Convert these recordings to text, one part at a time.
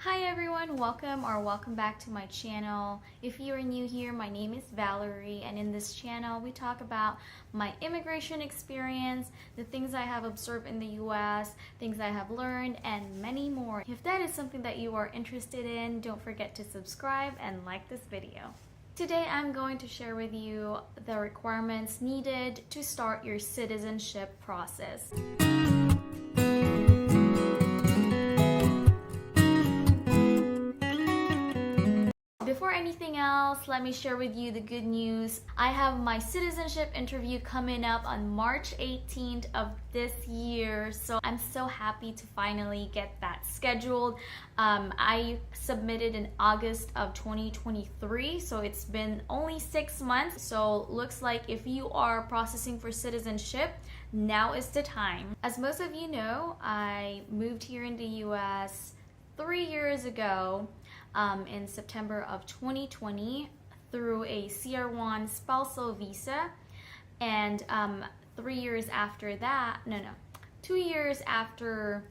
Hi everyone, welcome back to my channel. If you are new here, my name is Valerie, and in this channel we talk about my immigration experience, the things I have observed in the US, things I have learned, and many more. If that is something that you are interested in, don't forget to subscribe and like this video. Today I'm going to share with you the requirements needed to start your citizenship process. Before anything else, let me share with you the good news. I have my citizenship interview coming up on March 18th of this year, so I'm so happy to finally get that scheduled. I submitted in August of 2023, so it's been only 6 months. So looks like if you are processing for citizenship, now is the time. As most of you know, I moved here in the US 3 years ago. In September of 2020 through a CR1 spousal visa, and 3 years after that, 2 years after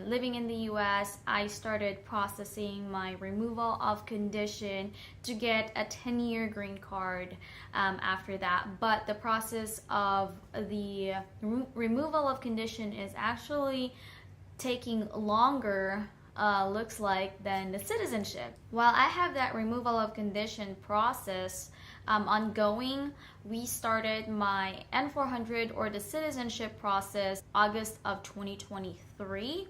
living in the US, I started processing my removal of condition to get a 10-year green card after that. But the process of the removal of condition is actually taking longer, looks like, than the citizenship. While I have that removal of condition process ongoing, we started my N400 or the citizenship process August of 2023.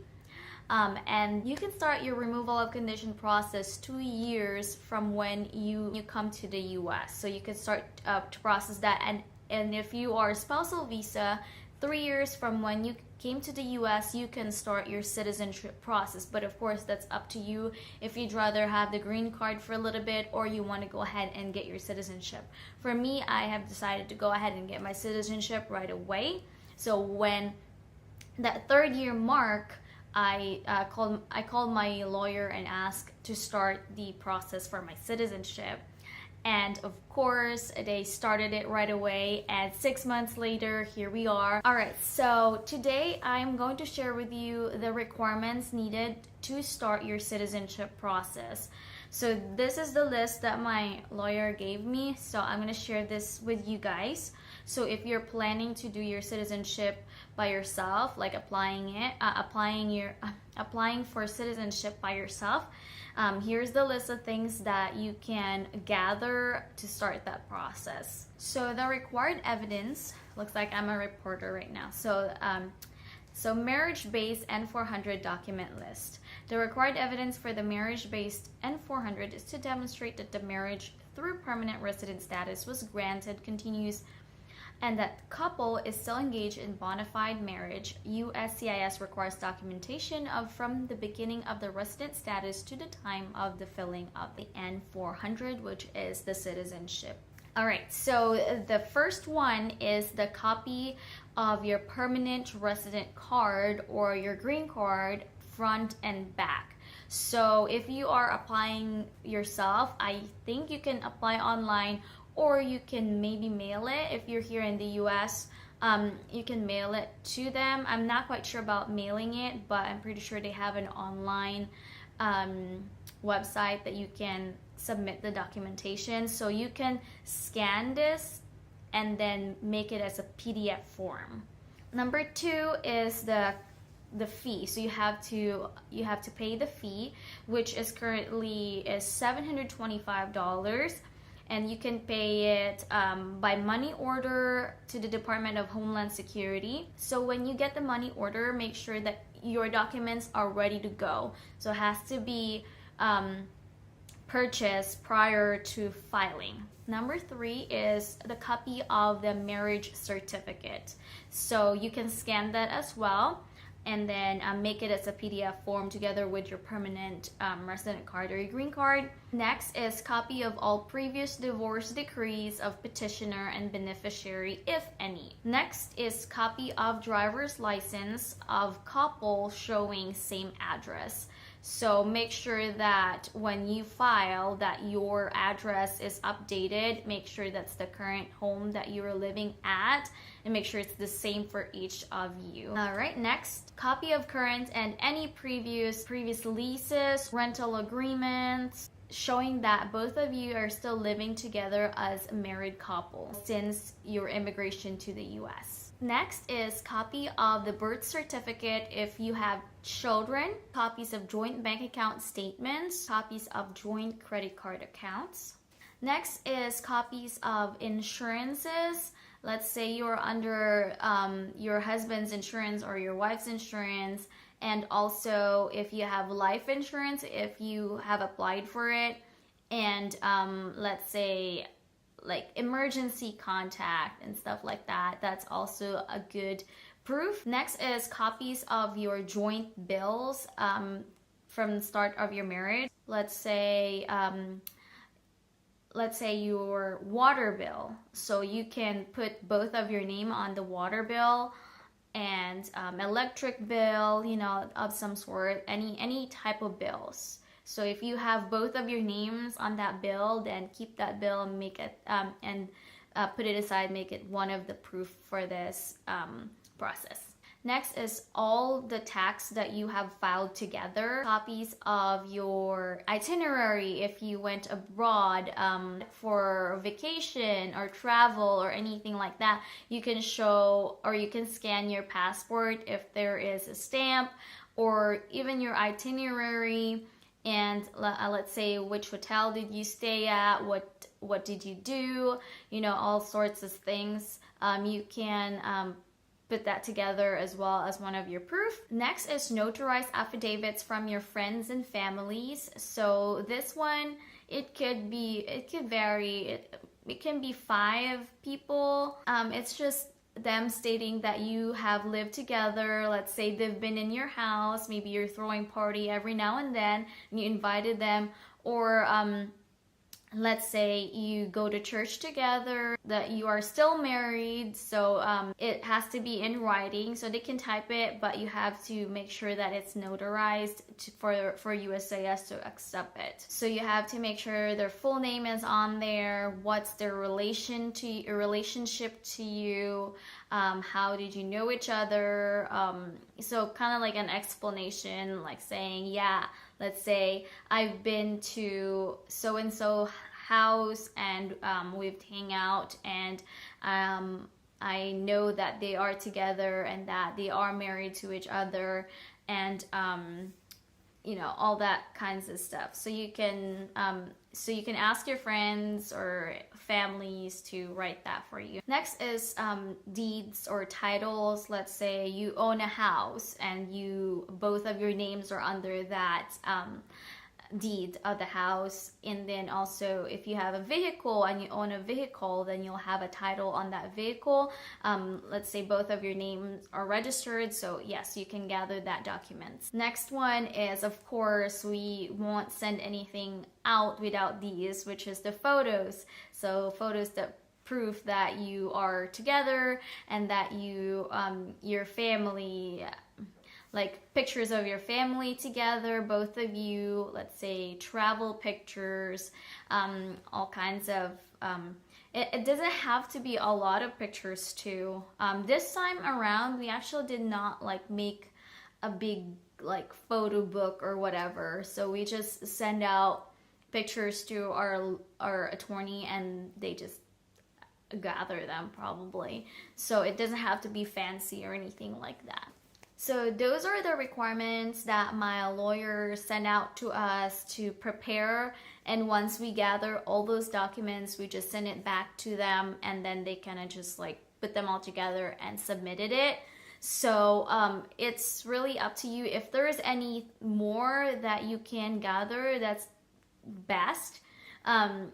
And you can start your removal of condition process 2 years from when you come to the US. So you can start to process that, and if you are a spousal visa, 3 years from when you came to the US, you can start your citizenship process. But of course, that's up to you if you'd rather have the green card for a little bit or you want to go ahead and get your citizenship. For me, I have decided to go ahead and get my citizenship right away. So when that 3rd year mark, I called my lawyer and asked to start the process for my citizenship. And of course, they started it right away, and 6 months later, here we are. Alright, so today I'm going to share with you the requirements needed to start your citizenship process. So this is the list that my lawyer gave me, so I'm going to share this with you guys. So if you're planning to do your citizenship by yourself, like applying for citizenship by yourself, here's the list of things that you can gather to start that process. So the required evidence, looks like I'm a reporter right now. So marriage-based N400 document list. The required evidence for the marriage-based N400 is to demonstrate that the marriage through permanent resident status was granted, continues, and that the couple is still engaged in bona fide marriage. USCIS requires documentation from the beginning of the resident status to the time of the filling of the N400, which is the citizenship. Alright, so the first one is the copy of your permanent resident card or your green card, front and back. So if you are applying yourself, I think you can apply online, or you can maybe mail it. If you're here in the US, you can mail it to them. I'm not quite sure about mailing it, but I'm pretty sure they have an online website that you can submit the documentation. So you can scan this and then make it as a PDF form. Number 2 is the fee. So you have to pay the fee, which is currently $725. And you can pay it by money order to the Department of Homeland Security. So when you get the money order, make sure that your documents are ready to go. So it has to be purchased prior to filing. Number 3 is the copy of the marriage certificate. So you can scan that as well, and then make it as a PDF form together with your permanent resident card or your green card. Next is copy of all previous divorce decrees of petitioner and beneficiary, if any. Next is copy of driver's license of couple showing same address. So make sure that when you file that your address is updated. Make sure that's the current home that you are living at, and make sure it's the same for each of you. All right, next, copy of current and any previous leases, rental agreements, showing that both of you are still living together as a married couple since your immigration to the US. Next is copy of the birth certificate if you have children, copies of joint bank account statements, copies of joint credit card accounts. Next is copies of insurances. Let's say you're under your husband's insurance or your wife's insurance, and also if you have life insurance, if you have applied for it, and let's say like emergency contact and stuff like that. That's also a good proof. Next is copies of your joint bills from the start of your marriage. Let's say your water bill. So you can put both of your name on the water bill, and electric bill, you know, of some sort, any type of bills. So if you have both of your names on that bill, then keep that bill and make it put it aside, make it one of the proof for this process. Next is all the tax that you have filed together, copies of your itinerary if you went abroad for vacation or travel or anything like that. You can show, or you can scan your passport if there is a stamp, or even your itinerary. And let's say which hotel did you stay at, what did you do, you know, all sorts of things. You can put that together as well as one of your proof. Next is notarized affidavits from your friends and families. So this one, it could vary. It can be 5 people. It's just them stating that you have lived together. Let's say they've been in your house, maybe you're throwing party every now and then and you invited them, or let's say you go to church together, that you are still married, so it has to be in writing. So they can type it, but you have to make sure that it's notarized for USCIS to accept it. So you have to make sure their full name is on there, what's their relationship to you, how did you know each other, so kind of like an explanation, like saying, yeah, let's say I've been to so-and-so house and we've hang out, and I know that they are together and that they are married to each other, and you know, all that kinds of stuff. So you can ask your friends or families to write that for you. Next is deeds or titles. Let's say you own a house and both of your names are under that deed of the house. And then also if you have a vehicle and you own a vehicle, then you'll have a title on that vehicle. Let's say both of your names are registered, so yes, you can gather that document. Next one is, of course, we won't send anything out without these, which is the photos. So photos that prove that you are together and that your family, like pictures of your family together, both of you, let's say travel pictures, all kinds of, it doesn't have to be a lot of pictures too. This time around, we actually did not like make a big like photo book or whatever. So we just send out pictures to our attorney and they just gather them probably. So it doesn't have to be fancy or anything like that. So those are the requirements that my lawyer sent out to us to prepare, and once we gather all those documents, we just send it back to them, and then they kind of just like put them all together and submitted it. So it's really up to you. If there's any more that you can gather, that's best.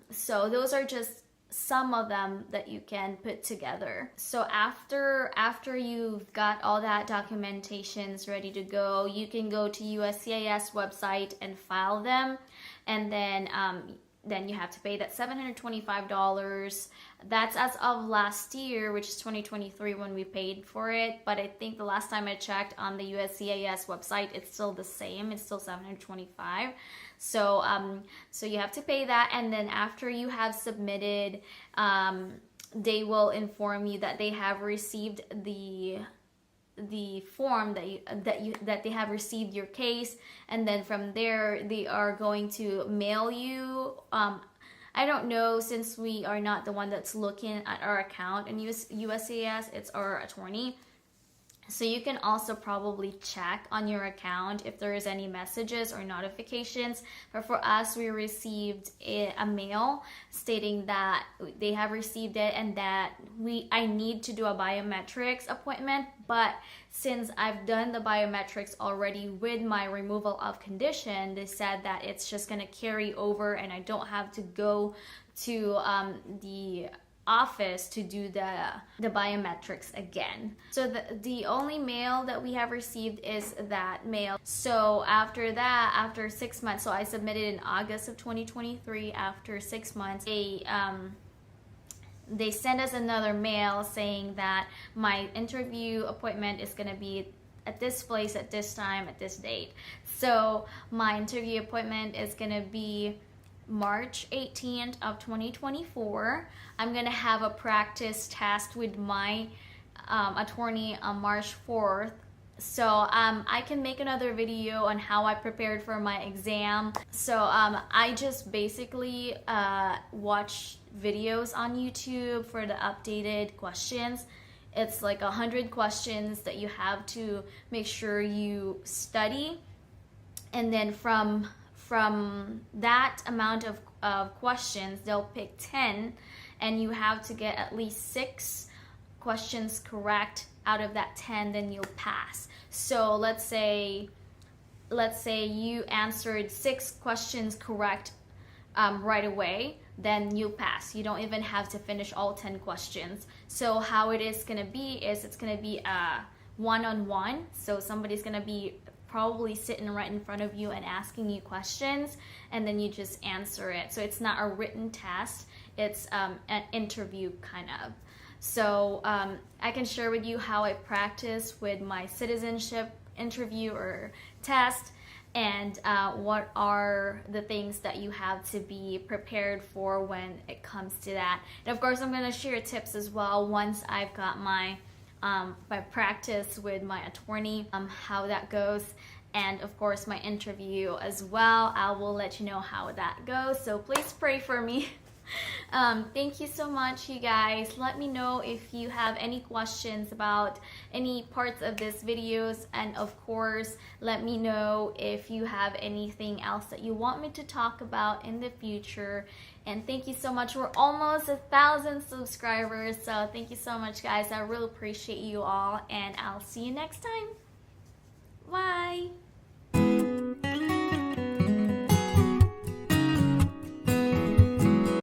So those are just some of them that you can put together. So after you've got all that documentations ready to go, you can go to USCIS website and file them, and then then you have to pay that $725. That's as of last year, which is 2023 when we paid for it. But I think the last time I checked on the USCIS website, it's still the same. It's still $725. So so you have to pay that, and then after you have submitted, they will inform you that they have received the form that they have received your case, and then from there they are going to mail you. I don't know, since we are not the one that's looking at our account in USCIS, it's our attorney. So you can also probably check on your account if there is any messages or notifications. But for us, we received a mail stating that they have received it and that I need to do a biometrics appointment. But since I've done the biometrics already with my removal of condition, they said that it's just going to carry over and I don't have to go to the office to do the biometrics again. So the only mail that we have received is that mail. So after that, after 6 months, so I submitted in August of 2023. After 6 months, they send us another mail saying that my interview appointment is going to be at this place, at this time, at this date. So my interview appointment is going to be March 18th of 2024. I'm going to have a practice test with my attorney on March 4th. So I can make another video on how I prepared for my exam. So I just basically watch videos on YouTube for the updated questions. It's like 100 questions that you have to make sure you study, and then from that amount of questions, they'll pick 10, and you have to get at least 6 questions correct out of that 10, then you'll pass. So let's say you answered 6 questions correct right away, then you'll pass. You don't even have to finish all 10 questions. So how it is going to be is it's going to be a one-on-one. So somebody's going to be probably sitting right in front of you and asking you questions, and then you just answer it. So it's not a written test, it's an interview kind of. So I can share with you how I practice with my citizenship interview or test, and what are the things that you have to be prepared for when it comes to that. And of course, I'm going to share tips as well once I've got my practice with my attorney, how that goes, and of course my interview as well. I will let you know how that goes, so please pray for me. Thank you so much, you guys. Let me know if you have any questions about any parts of this videos, and of course let me know if you have anything else that you want me to talk about in the future. And thank you so much. We're almost 1,000 subscribers, so thank you so much, guys. I really appreciate you all, and I'll see you next time. Bye.